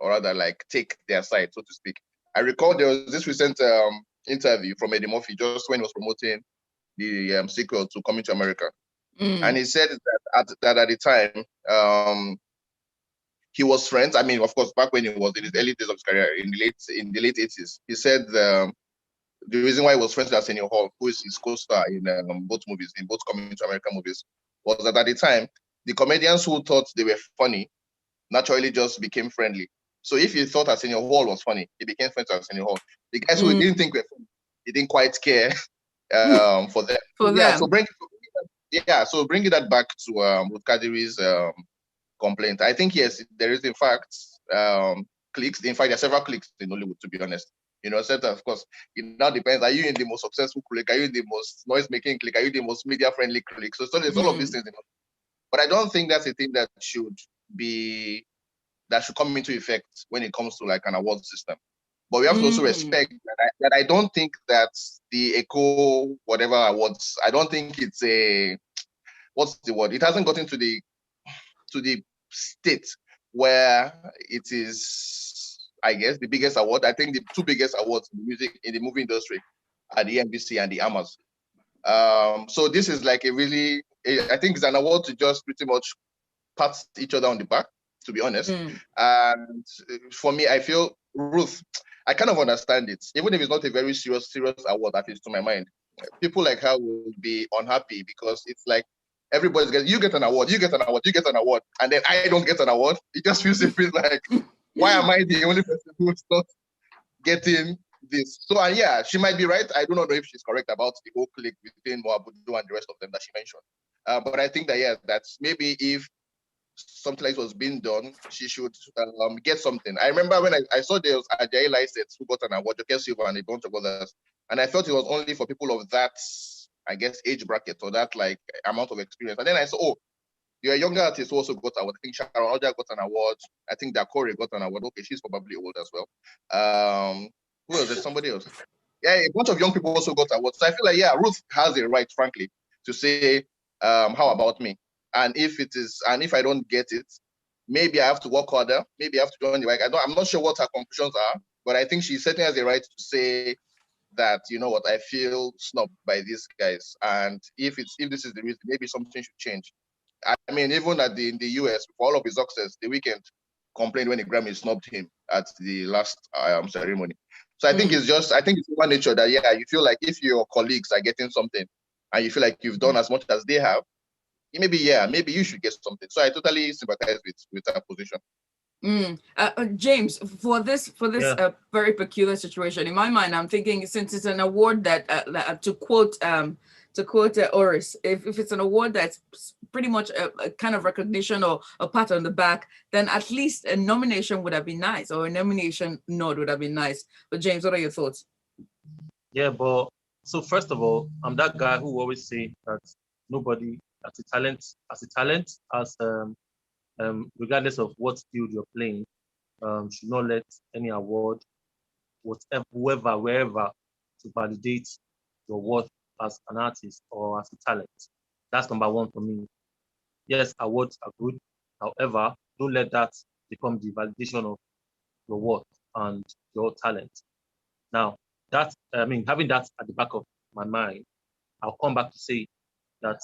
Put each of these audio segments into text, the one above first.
or rather like take their side, so to speak. I recall there was this recent interview from Eddie Murphy just when he was promoting the sequel to Coming to America. And he said that at the time, he was friends. I mean, of course, back when he was in his early days of his career, in the late 80s, he said the reason why he was friends with Arsenio Hall, who is his co-star in both movies, in both Coming to America movies, was that at the time, the comedians who thought they were funny naturally just became friendly. So if you thought Arsenio Hall was funny, he became friends with Arsenio Hall. The guys who didn't think were funny, he didn't quite care for them. So bringing that back to Ruth Kadiri's complaint, I think yes, there is in fact cliques. In fact, there are several cliques in Hollywood, to be honest. Except of course, it now depends. Are you in the most successful clique? Are you in the most noise-making clique? Are you the most media-friendly clique? So there's all of these things. But I don't think that's a thing that should come into effect when it comes to like an award system. But we have to also respect that I don't think that the Echo whatever awards, I don't think it's what's the word? It hasn't gotten to the state where it is, I guess, the biggest award. I think the two biggest awards in the movie industry are the NBC and the AMAs. So this is like I think it's an award to just pretty much pat each other on the back, to be honest. And for me, I feel Ruth, I kind of understand it. Even if it's not a very serious award, at least to my mind, people like her will be unhappy because it's like you get an award, and then I don't get an award. It just feels like, why am I the only person who's not getting this? So yeah, she might be right. I do not know if she's correct about the whole clique between Moabudu and the rest of them that she mentioned. But I think that yeah, that's maybe if something like was being done, she should get something. I remember when I saw there was Ajayi Lycett who got an award, Joker Silva and a bunch of others, and I felt it was only for people of that, I guess, age bracket or that like amount of experience. And then I saw, oh, there are younger artists who also got an award. I think Sharon Oja got an award. I think Dakore got an award. Okay, she's probably old as well. Who else? There's somebody else. Yeah, a bunch of young people also got awards. So I feel like, yeah, Ruth has a right, frankly, to say, how about me? And if I don't get it, maybe I have to work harder. Maybe I have to join the like. I'm not sure what her conclusions are, but I think she certainly has the right to say that, you know what, I feel snubbed by these guys. And if this is the reason, maybe something should change. I mean, even in the US, for all of his success, The Weeknd complained when the Grammy snubbed him at the last ceremony. So I think it's human nature that, yeah, you feel like if your colleagues are getting something and you feel like you've done as much as they have, maybe you should get something. So I totally sympathize with that position. James, for this very peculiar situation, in my mind, I'm thinking since it's an award that, to quote Oris, if it's an award that's pretty much a kind of recognition or a pat on the back, then at least a nomination would have been nice, or a nomination nod would have been nice. But James, what are your thoughts? Yeah, but so first of all, I'm that guy who always say that nobody as a talent, regardless of what field you're playing, should not let any award, whoever, wherever, to validate your worth as an artist or as a talent. That's number one for me. Yes, awards are good. However, don't let that become the validation of your worth and your talent. Now, having that at the back of my mind, I'll come back to say that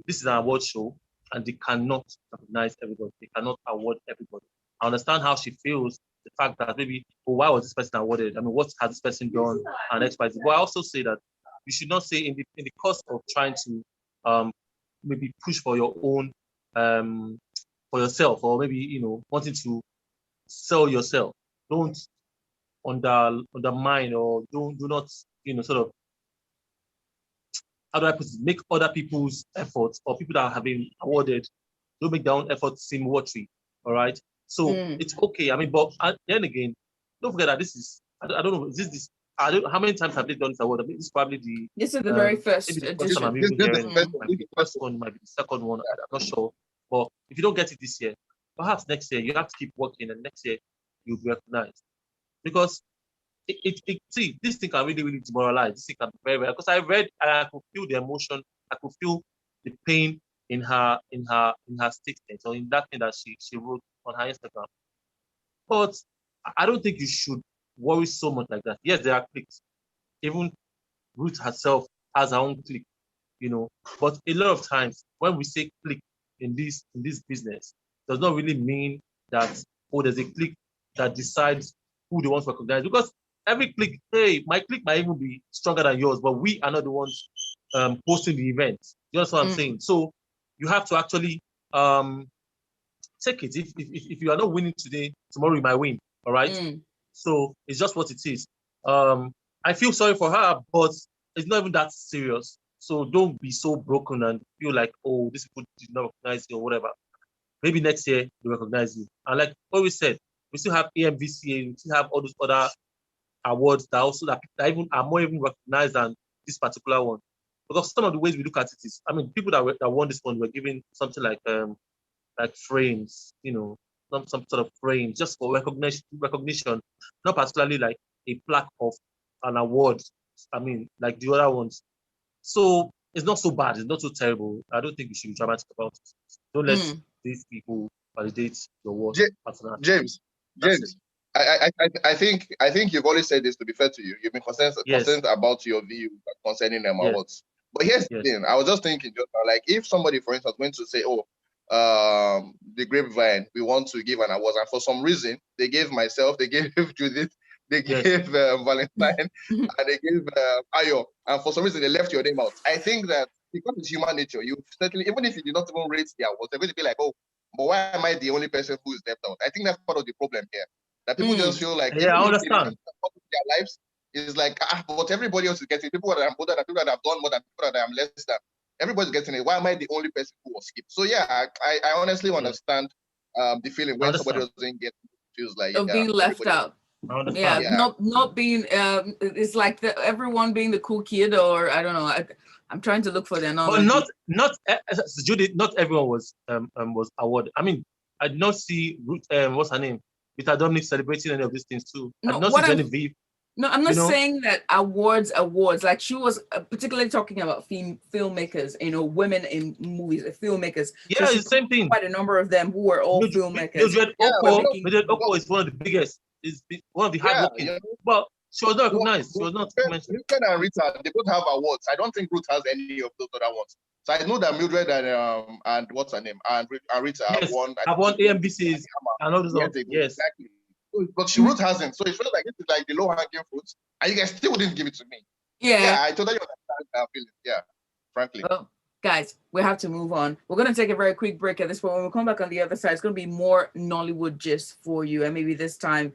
this is an award show and they cannot recognize everybody. They cannot award everybody. I understand how she feels, the fact that maybe, why was this person awarded? I mean, what has this person done? And X, Y, Z. But I also say that you should not say in the course of trying to maybe push for your own, for yourself, or maybe, wanting to sell yourself. Don't undermine or do not, sort of, how do I put it, make other people's efforts or people that have been awarded, don't make their own efforts seem watery. All right. So it's okay. I mean, but then again, don't forget that this is, I don't know, how many times have they done this award? I mean, this is probably this is the very first edition. The first one might be the second one. I'm not sure. But if you don't get it this year, perhaps next year you have to keep working, and next year you'll be recognized. Because see, this thing can really, really demoralize. This thing can be very, very, because I read and I could feel the emotion, I could feel the pain in her statement, or in that thing that she wrote on her Instagram. But I don't think you should worry so much like that. Yes, there are cliques. Even Ruth herself has her own clique, you know. But a lot of times when we say clique in this business, does not really mean that there's a clique that decides who they want to recognize. Because every clique, hey, my clique might even be stronger than yours, but we are not the ones posting the event. You know what I'm saying? So you have to actually take it. If you are not winning today, tomorrow you might win. All right. So it's just what it is. I feel sorry for her, but it's not even that serious. So don't be so broken and feel like, oh, these people did not recognize you or whatever. Maybe next year they recognize you. And like we said, we still have AMVCA, we still have all those other awards that even are more even recognized than this particular one. Because some of the ways we look at it is, I mean, people that won this one were given something like frames, you know, some sort of frames just for recognition, not particularly like a plaque of an award. I mean, like the other ones. So it's not so bad. It's not so terrible. I don't think we should be dramatic about it. Don't let these people validate your work. James, I think you've always said this. To be fair to you, you've been concerned about your view concerning them awards. But here's the thing. I was just thinking, just like if somebody, for instance, went to say, "Oh, the Grapevine, we want to give an award," and for some reason they gave myself, they gave Judith, they gave Valentine, and they gave Ayo, and for some reason they left your name out. I think that because it's human nature, you certainly, even if you did not even rate the awards, they're going to be like, "Oh, but why am I the only person who is left out?" I think that's part of the problem here. That people just feel like, I understand. Their lives is like, but everybody else is getting, people that are older than people that have done more than people that I'm less than. Everybody's getting it. Why am I the only person who was skipped? So yeah, I honestly understand the feeling when somebody doesn't get, feels like of being left out. Not being it's like everyone being the cool kid, or I don't know. I'm trying to look for the analogy. But not Judith. Not everyone was awarded. I mean, I did not see Ruth. What's her name? Rita Dominic celebrating any of these things too. I did not see Genevieve. No, I'm not saying that awards. Like she was particularly talking about filmmakers, you know, women in movies, filmmakers. Yeah, it's the same thing. Quite a number of them who were all filmmakers. Mildred Oko is one of the biggest. Is one of the hardworking. Yeah. But she was not recognized. She was not mentioned. Mildred and Rita, they both have awards. I don't think Ruth has any of those other ones. So I know that Mildred and what's her name and Rita have won. I've won AMBCs and all those. Yes, exactly. But Ruth hasn't. So it feels like this is like the low-hanging fruit, and you guys still wouldn't give it to me. Yeah, I totally understand that feeling. Yeah, frankly. Well, guys, we have to move on. We're going to take a very quick break at this point. When we come back on the other side, it's going to be more Nollywood gist for you. And maybe this time,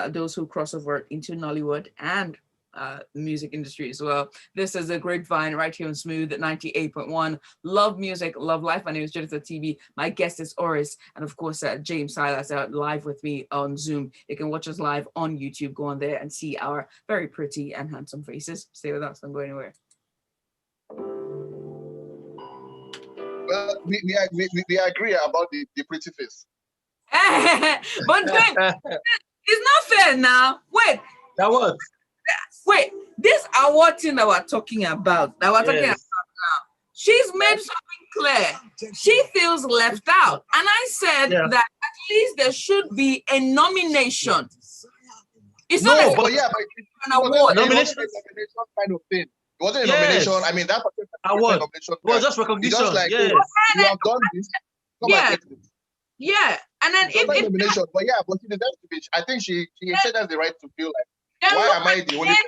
those who cross over into Nollywood and music industry as well. This is a Grapevine right here on Smooth at 98.1. Love music, love life. My name is Judith Atibi. My guest is Oris. And of course, James Silas out live with me on Zoom. You can watch us live on YouTube. Go on there and see our very pretty and handsome faces. Stay with us. Don't go anywhere. Well, we agree about the pretty face. But wait, it's not fair now. Wait. That was. Wait, this award thing that we're talking about, now, she's made something clear. She feels left out. And I said that at least there should be a nomination. It's not an award. Nomination kind of thing. It wasn't a nomination. I mean, that award was just recognition. Just like, you have done this. Yeah. And then if nomination, but she deserves to be. I think she said has the right to feel like, why am I the only person?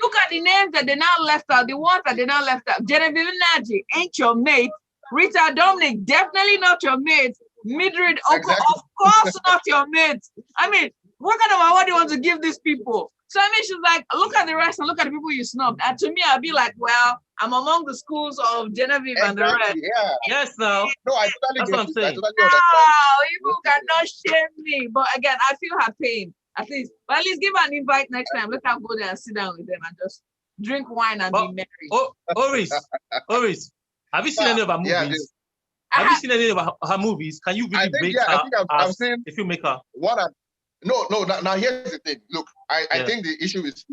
Look at the names that they now left out. The ones that they now left out. Genevieve Naji ain't your mate. Rita Dominic, definitely not your mate. Mildred Oko, of course not your mate. I mean, what kind of award do you want to give these people? So I mean, she's like, look at the rest and look at the people you snubbed. And to me, I'd be like, well, I'm among the schools of Genevieve and the rest. Yeah. Yes, no. No, I totally That's what I'm saying. You cannot shame me. But again, I feel her pain. At least give her an invite next time. Let her go there and sit down with them and just drink wine and be merry. Oris, have you seen any of her movies? Have you seen any of her movies? Can you really rate her as a filmmaker? No. Now here's the thing. Look, I think the issue is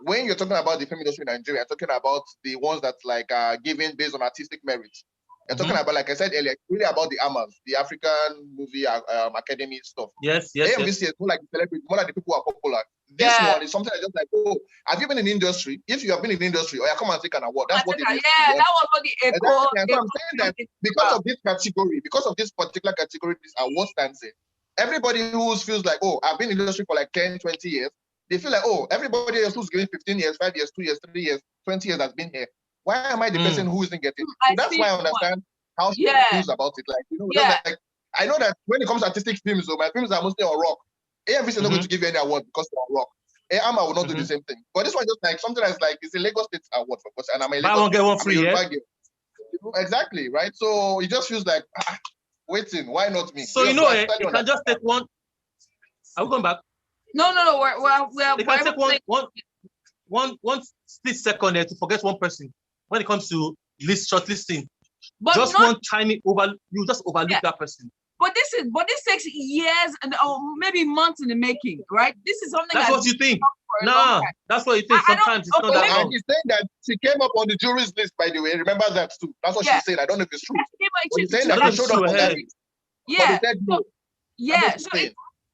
when you're talking about the film industry in Nigeria, you're talking about the ones that like are given based on artistic merit. You're talking about, like I said earlier, really about the AMAs, the African Movie Academy stuff. Yes. AMVC is more like the celebrity, more like the people who are popular. This one is something I just like, oh, have you been in the industry? If you have been in the industry, or come and take an award. That's what it is. Yeah, that was what the echo. Exactly. So I'm saying that because of this category, because of this particular category, this award stands in, everybody who feels like, oh, I've been in the industry for like 10, 20 years, they feel like, oh, everybody else who's giving 15 years, 5 years, 2 years, 3 years, 20 years has been here. Why am I the person who isn't getting it? So that's why I understand how she feels about it. Like, you know, like, I know that when it comes to artistic films, so my films are mostly on rock. AMVC is not going to give you any award because they're on rock. AMA will not do the same thing. But this one just like something that's like, it's a Lagos State award for us, and I'm a Lagos. I won't get one free, Exactly, right? So it just feels like, waiting, why not me? So, you know, you can just take one. Are we going back? No, we're can take one split second there to forget one person when it comes to shortlisting. But just not, one tiny you just overlook that person. But this takes years and maybe months in the making, right? This is something that's what you think. No, that's what you think. Sometimes it's not that long. And he's saying that she came up on the jury's list, by the way. Remember that too. That's what she said. I don't know if it's true. He's saying that she showed up on that list. Yeah. But he said no.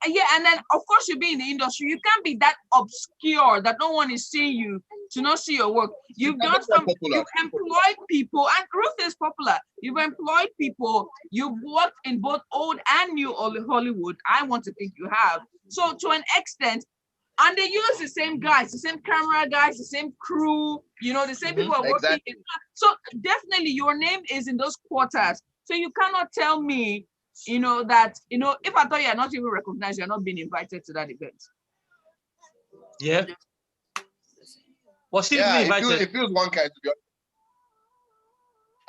And then of course you be in the industry. You can't be that obscure that no one is seeing you to not see your work. You've employed people, and Ruth is popular. You've employed people. You've worked in both old and new Hollywood. I want to think you have. So to an extent, and they use the same guys, the same camera guys, the same crew. You know, the same people are working. Exactly. So definitely your name is in those quarters. So you cannot tell me, you know, that, you know, if I thought you're not even recognized, you're not being invited to that event. Yeah. Was she invited? It feels one kind, to be honest.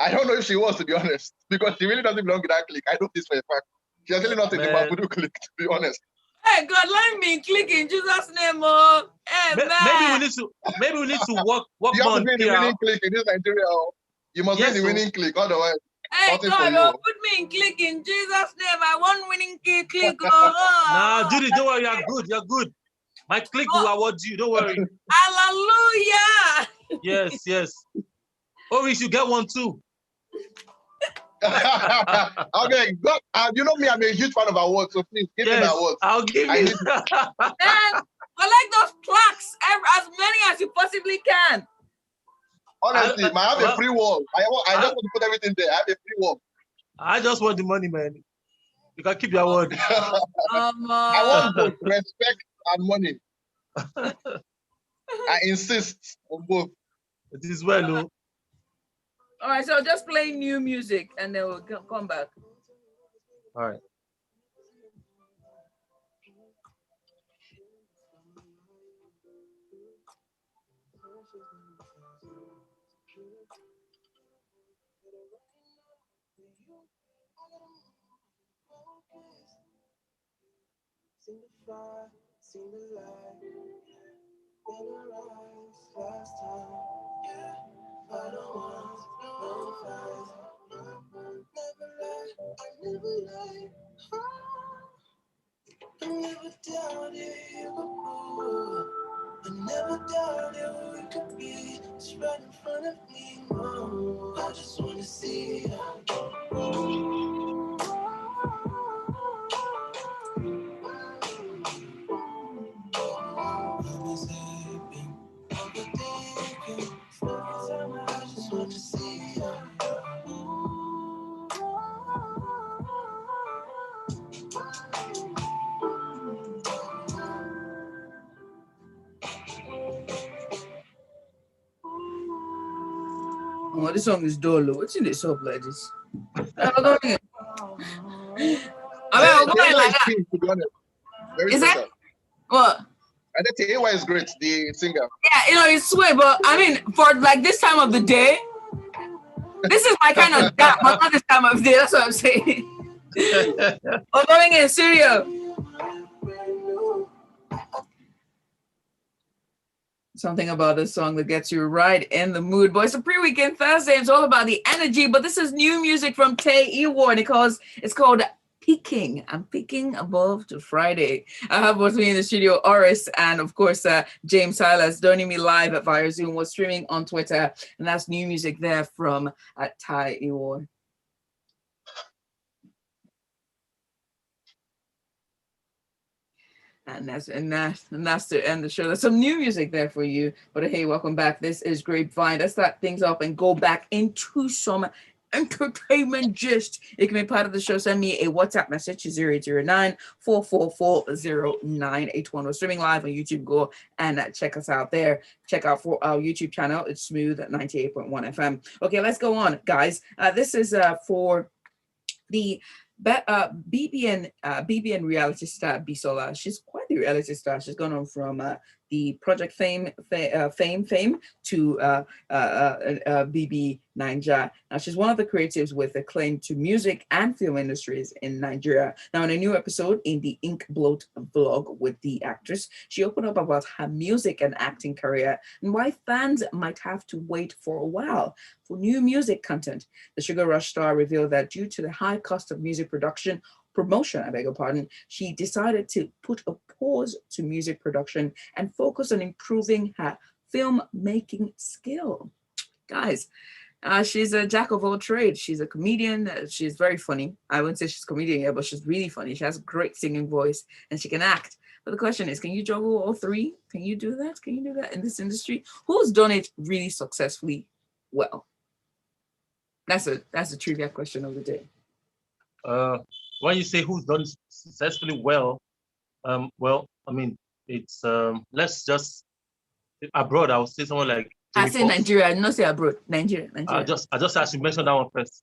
I don't know if she was, to be honest, because she really doesn't belong in that clique. I know this for a fact. She's really not in the Mabudu clique, to be honest. Hey God, let me click in Jesus' name, oh. Hey, maybe we need to work you have more to be in the winning clique in this Nigeria. You must be in the winning clique, otherwise. Hey God, put me in click in Jesus' name. I want winning click. Nah, Judith, don't worry, you're good. My clique will award you, don't worry. Hallelujah. Yes. Oris, you get one too. Okay, God, you know me, I'm a huge fan of awards, so please give me the awards. I'll give you. And collect those plaques, as many as you possibly can. Honestly, I have a free wall. I just want to put everything there. I have a free wall. I just want the money, man. You can keep your word. I want both respect and money. I insist on both. It is well, no? All right, so just play new music and then we'll come back. All right. Seen the fire, seen the light. In her eyes last time. Yeah, I don't want no fight. Never lie. I never doubted you before. I never doubted we could be. It's right in front of me. No, I just want to see you. Oh, this song is dull. What's in this up like this? I'll go again. I'll go like that. To be honest. Very is special. that what? And the AY is great, the singer. Yeah, you know, it's sweet, but I mean, for like this time of the day, this is my kind of gap, but not this time of day. That's what I'm saying. I'm going in Syria. Something about this song that gets you right in the mood. But it's a pre-weekend Thursday. It's all about the energy. But this is new music from Tay Iwar. It's called Peaking. I'm peaking above to Friday. I have with me in the studio Oris and of course James Silas joining me live via Zoom. We're streaming on Twitter, and that's new music there from Tay Iwar. And that's to end the show. There's some new music there for you. But hey, welcome back. This is Grapevine. Let's start things off and go back into some entertainment gist. You can be part of the show. Send me a WhatsApp message to 0809-444-0981. We're streaming live on YouTube. Go and check us out there. Check out for our YouTube channel. It's Smooth at 98.1 FM. Okay, let's go on, guys. This is for the BBN reality star Bisola. She's quite the reality star. She's gone on from the Project Fame to BB Ninja. Now she's one of the creatives with a claim to music and film industries in Nigeria. Now in a new episode in the Ink Bloat vlog with the actress, she opened up about her music and acting career and why fans might have to wait for a while for new music content. The Sugar Rush star revealed that due to the high cost of music promotion, I beg your pardon, she decided to put a pause to music production and focus on improving her filmmaking skill. Guys, she's a jack of all trades. She's a comedian. She's very funny. I wouldn't say she's a comedian yet, but she's really funny. She has a great singing voice and she can act. But the question is, can you juggle all three? Can you do that? Can you do that in this industry? Who's done it really successfully well? That's a trivia question of the day. When you say who's done successfully well, well, I mean, it's let's just abroad. I would say someone like I say Nigeria. I did not say abroad. Nigeria. I just actually mentioned that one first.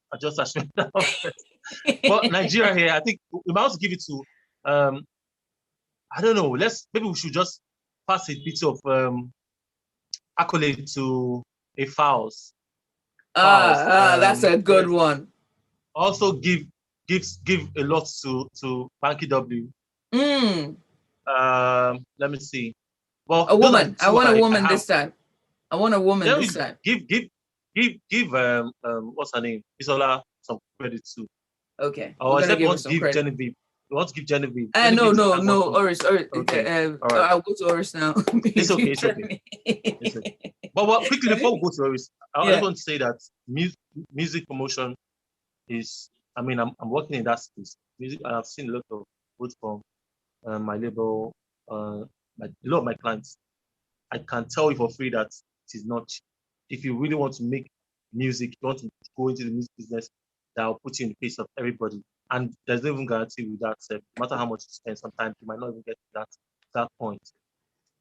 But Nigeria here, I think we might also give it to I don't know. Maybe we should just pass a bit of accolade to a Fowles. That's a good one. Also give a lot to Banky W. Let me see. Well, a woman. I want a woman this time. I want a woman this time. Give what's her name? Bisola some credit too. Okay. Except want to give Genevieve. We want to give Genevieve. No, Oris. Okay. Right. I'll go to Oris now. It's okay. It's okay. But quickly before we go to Oris, I just want to say that music promotion is. I mean, I'm working in that space. Music. I've seen a lot of both from my label, like a lot of my clients. I can tell you for free that it is not cheap. If you really want to make music, you want to go into the music business, that will put you in the face of everybody. And there's no even guarantee with that. No matter how much you spend, sometimes you might not even get to that point.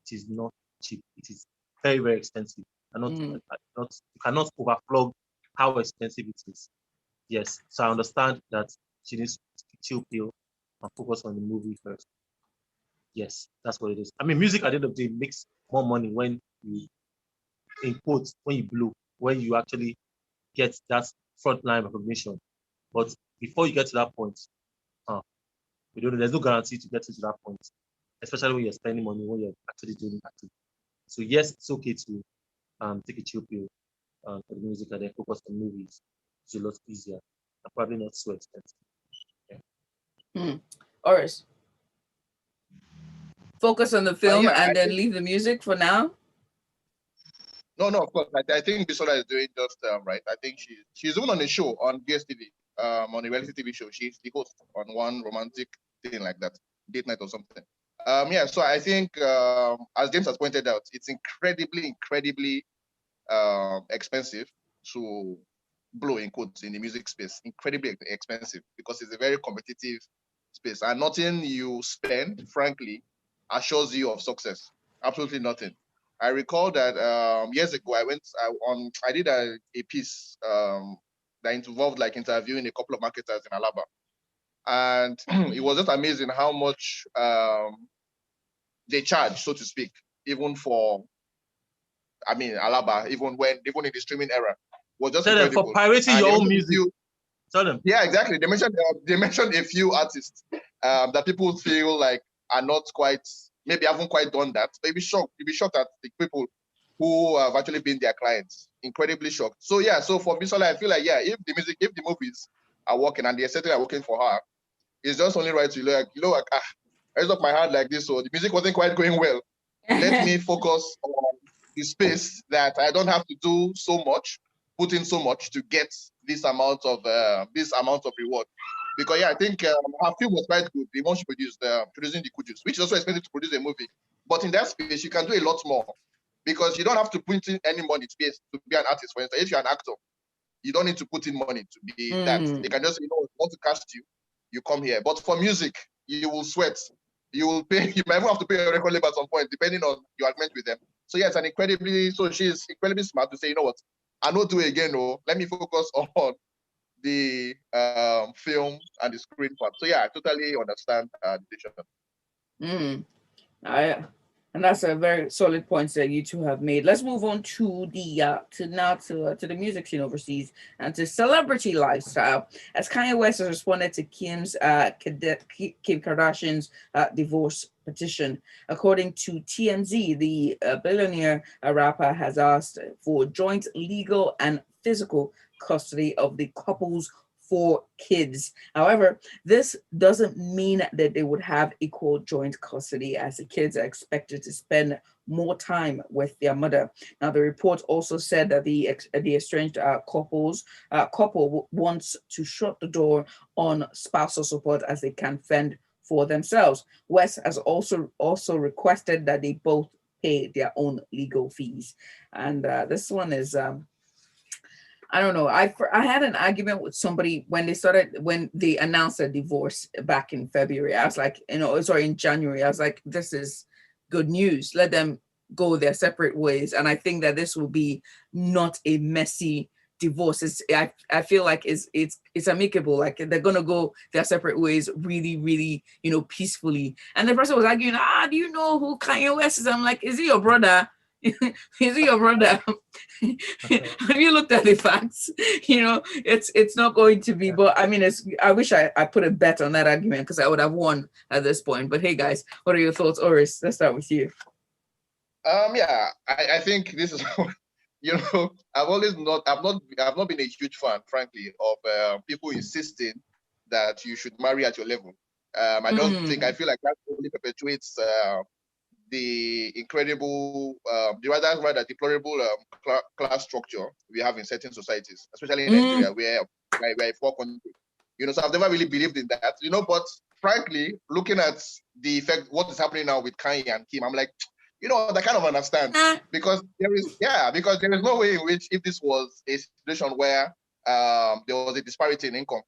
It is not cheap. It is very, very expensive. You cannot overflog how expensive it is. Yes. So I understand that she needs to chill pill and focus on the movie first. Yes, that's what it is. I mean, music at the end of the day makes more money when you, in quotes, when you blow, when you actually get that frontline recognition. But before you get to that point, there's no guarantee to get to that point, especially when you're spending money, when you're actually doing activity. So yes, it's okay to take a chill pill for the music and then focus on movies. It's a lot easier and probably not so expensive. Yeah. Oris. Focus on the film and then leave the music for now? No, of course. I think Bisola is doing just right. I think she's even on a show on DSTV, on a reality TV show. She's the host on one romantic thing like that, date night or something. So I think, as James has pointed out, it's incredibly expensive to blow in quotes in the music space. Incredibly expensive because it's a very competitive space, and nothing you spend, frankly, assures you of success. Absolutely nothing. I recall that years ago I did a piece that involved like interviewing a couple of marketers in Alaba, and it was just amazing how much they charge, so to speak, even for Alaba, even in the streaming era, was just incredible. For pirating your own music. Tell them. Yeah, exactly. They mentioned a few artists that people feel like are not quite, maybe haven't quite done that. But you'd be shocked at the people who have actually been their clients. Incredibly shocked. So for Bisola, I feel like if the movies are working and the aesthetic are working for her, it's just only right to I raised up my hand like this, so the music wasn't quite going well. Let me focus on the space that I don't have to do so much, put in so much to get this amount of reward. Because yeah, I think her film was quite good. The one she produced, producing the Kujus, which is also expensive to produce a movie. But in that space, you can do a lot more because you don't have to put in any money to be an artist. For instance, if you're an actor, you don't need to put in money to be that. They can just, want to cast you, you come here. But for music, you will sweat. You will pay. You might even have to pay a record label at some point, depending on your agreement with them. So yes, she's incredibly smart to say, you know what, I don't do it again. No, let me focus on the film and the screen part. So yeah, I totally understand the decision. And that's a very solid point that you two have made. Let's move on to the to the music scene overseas and to celebrity lifestyle. As Kanye West has responded to Kim Kardashian's divorce petition, according to TMZ, the billionaire rapper has asked for joint legal and physical custody of the couple's 4 kids. However, this doesn't mean that they would have equal joint custody, as the kids are expected to spend more time with their mother. Now, the report also said that the estranged couple wants to shut the door on spousal support as they can fend for themselves. West has also requested that they both pay their own legal fees, and this one is. I don't know. I had an argument with somebody when they announced a divorce back in February. I was like, in January. I was like, this is good news. Let them go their separate ways. And I think that this will be not a messy divorce. I feel like it's amicable. Like they're gonna go their separate ways really, really, peacefully. And the person was arguing, do you know who Kanye West is? I'm like, is he your brother? Is he your brother? Have you looked at the facts? It's not going to be. But I mean, I wish I put a bet on that argument because I would have won at this point. But hey, guys, what are your thoughts, Oris? Let's start with you. Yeah, I think this is, I've not been a huge fan, frankly, of people insisting that you should marry at your level. I don't think, I feel like that only perpetuates the incredible, rather deplorable class structure we have in certain societies, especially in Nigeria, where we're a poor country. So I've never really believed in that. But frankly, looking at the effect, what is happening now with Kanye and Kim, I'm like, I kind of understand because there is no way in which, if this was a situation where there was a disparity in income,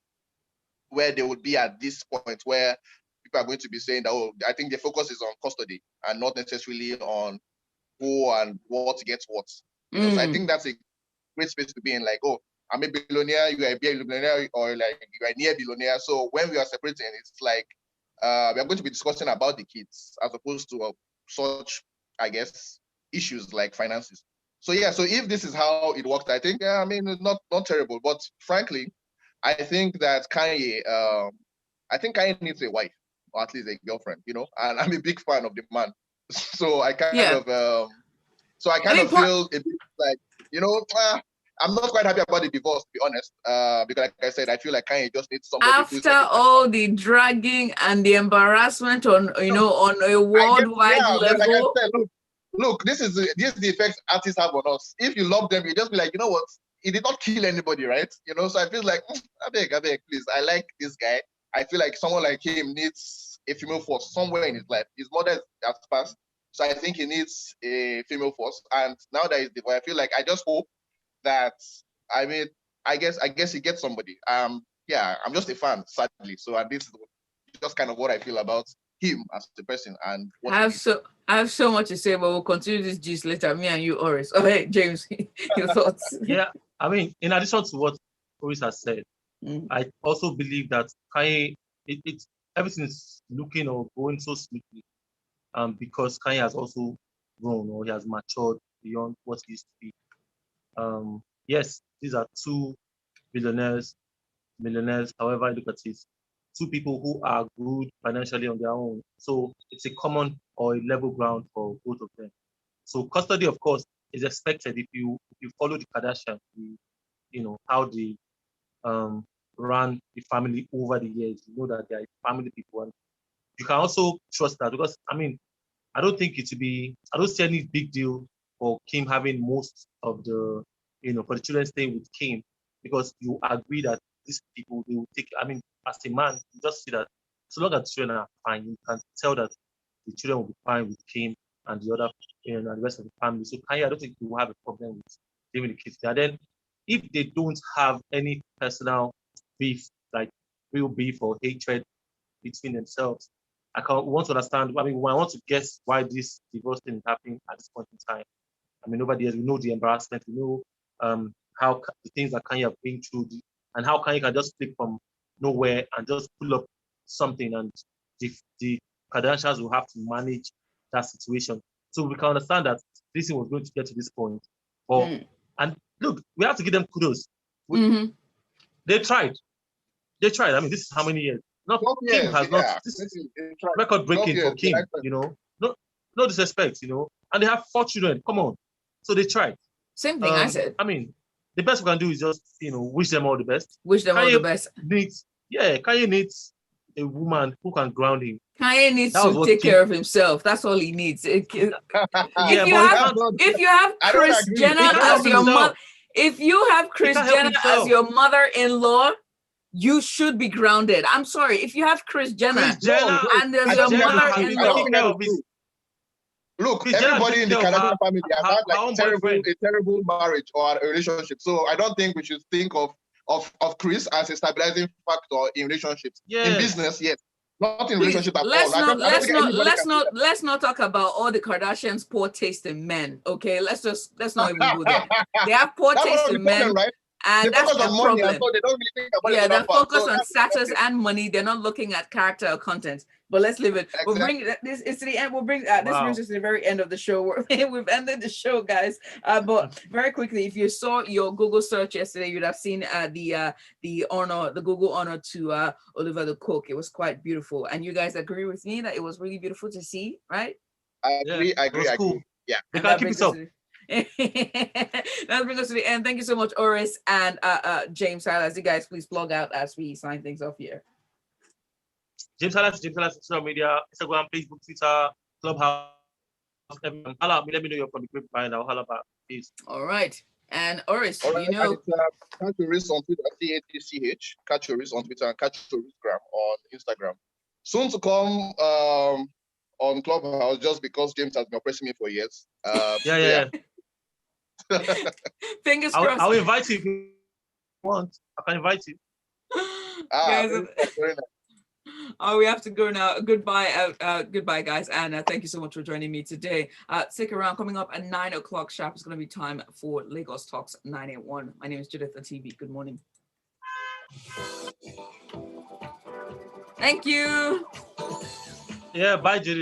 where they would be at this point where people are going to be saying that, I think the focus is on custody and not necessarily on who and what gets what. So I think that's a great space to be in. Like, I'm a billionaire, you are a billionaire, or like you are near billionaire. So when we are separating, it's like we are going to be discussing about the kids as opposed to such, I guess, issues like finances. So yeah, so if this is how it worked, I think, it's not terrible. But frankly, I think that Kanye needs a wife, or at least a girlfriend, and I'm a big fan of the man. So I kind of feel a bit like, I'm not quite happy about the divorce, to be honest. Because like I said, I feel like Kanye just needs somebody. After all the dragging and the embarrassment on a worldwide level. Like I said, look, this is the effects artists have on us. If you love them, you just be like, you know what? He did not kill anybody, right? So I feel like, I beg, please. I like this guy. I feel like someone like him needs a female force somewhere in his life. His mother has passed, so I think he needs a female force. And now that he's divorced, I feel like I just hope that, I guess he gets somebody. I'm just a fan, sadly. So and this is just kind of what I feel about him as a person and what I have so much to say, but we'll continue this gist later. Me and you, Oris. Oh, hey, James, your thoughts? Yeah, in addition to what Oris has said, I also believe that Kanye, everything is looking or going so smoothly, because Kanye has also grown, or he has matured beyond what he used to be. Yes, these are 2 millionaires, however I look at it, 2 people who are good financially on their own. So it's a common or a level ground for both of them. So custody, of course, is expected if you follow the Kardashian, how they ran the family over the years. You know that they are family people, and you can also trust that, because I don't think I don't see any big deal for Kim having most of the, for the children staying with Kim, because you agree that these people, they will take, as a man, you just see that so long as the children are fine, you can tell that the children will be fine with him and the other, and the rest of the family. So Kanye, I don't think he will have a problem with dealing with the kids. And then if they don't have any personal beef, like real beef or hatred between themselves, I want to understand. I mean, I want to guess why this divorce thing is happening at this point in time. I mean, over the years, we know the embarrassment, we know how the things that Kanye have been through, and how Kanye can just flip from nowhere and just pull up something, and the Kardashians will have to manage that situation. So we can understand that this thing was going to get to this point. But and look, we have to give them kudos. They tried. They tried. I mean, this is how many years? Kim has not. This is record breaking for Kim. You know, no disrespect. You know, and they have 4 children. Come on. So they tried. Same thing I said. I mean, the best we can do is just, wish them all the best. Wish them all the best. Kanye needs a woman who can ground him. Kanye needs to take care of himself. That's all he needs. If you have Kris Jenner as your mother, if you have Kris Jenner as your mother-in-law, you should be grounded. I'm sorry. If you have Kris Jenner and there's your mother-in-law. Look, everybody in the Kardashian family have had like a terrible marriage or a relationship. So I don't think we should think of Kris as a stabilizing factor in relationships. In business, yes. Not in relationship at all. Let's not talk about all the Kardashians' poor taste in men. Okay, let's not even go there. They have poor taste in men, right? And that's the problem. So they don't really think about they're focused on status and money. They're not looking at character or content. But let's leave it. Exactly. We'll bring this. It's to the end. We'll bring this brings us to the very end of the show. We've ended the show, guys. But very quickly, if you saw your Google search yesterday, you'd have seen the Google honor to Oliver the Cook. It was quite beautiful, and you guys agree with me that it was really beautiful to see, right? I agree. Cool. Yeah, they can't keep it up. That brings us to the end. Thank you so much, Oris and James Silas. You guys, please plug out as we sign things off here. James Silas, social media, Instagram, Facebook, Twitter, Clubhouse, everyone. Let me know you're from the Grapevine. I'll holla back. Peace. All right. And Oris, catch Oris on Twitter, CATCH. Catch Oris on Twitter and catch Orisgram on Instagram. Soon to come on Clubhouse, just because James has been oppressing me for years. Yeah. Fingers crossed. I'll invite you if you want. I can invite you. Guys, we have to go now. Goodbye, guys, and thank you so much for joining me today. Stick around. Coming up at 9 o'clock sharp is going to be time for Lagos Talks 981. My name is Judith Atibi. Good morning. Thank you. Yeah, bye, Judith.